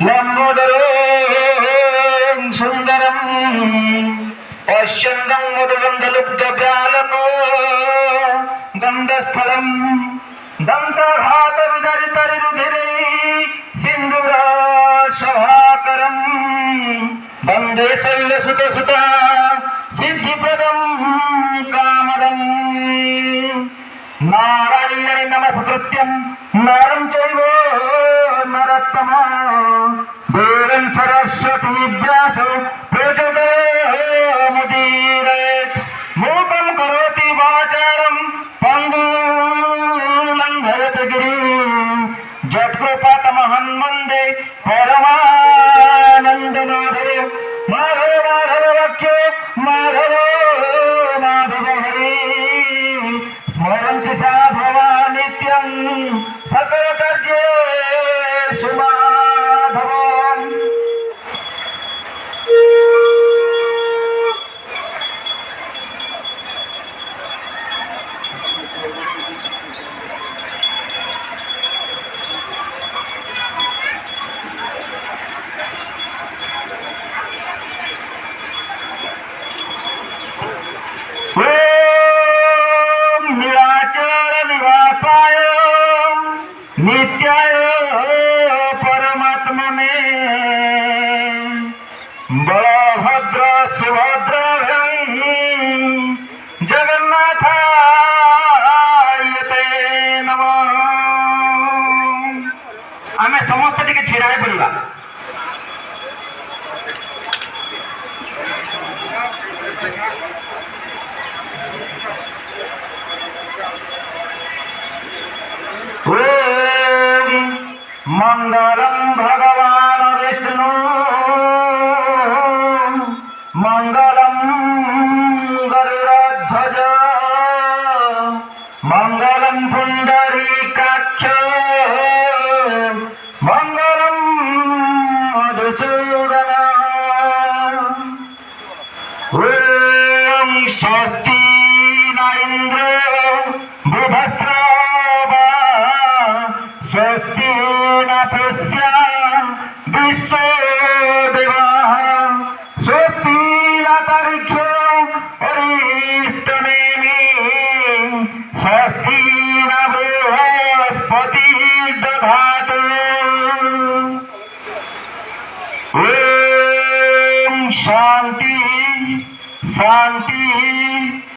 लंबोदरं सुंदरं पश्यन्तं मधुगन्धलुब्धव्यालको गन्धस्थलं दन्तघातविदरितरिरुधिरे सिन्दूरशभाकरं वन्दे शैलसुतसुता सिद्धिप्रदं कामदम् नारायण नमस्कृत्यं नरं चैव नरोत्तमं देवीं सरस्वती व्यास प्रचोदयात् मूकं करोति वाचालं पङ्गुं लङ्घयति गिरिं यत्कृपातमहं वन्दे परमानन्दमाधवं माधव माधववाक्यो माधव माधव हरि स्मरन्ति साधवा नित्यं सकलकार्येषु माधवम्। नित्याय परमात्मने बलभद्र सुभद्राभ्यां जगन्नाथाय ते नमः। आमे समस्त टिके छिड़ा पड़िबा। मंगलम भगवान विष्णु मंगलम गरुड़ध्वज मंगलम पुंडरीकाक्ष मंगलम मधुसूदन। ओम स्वस्ति न इंद्र बुधस्रवा स्वस्ति न पुष्या विश्वदेवाः स्वस्ति न तर्क्ष्यो अरिष्टनेमि स्वस्ति न बृहस्पतिः दधातु। ओम शांति शांति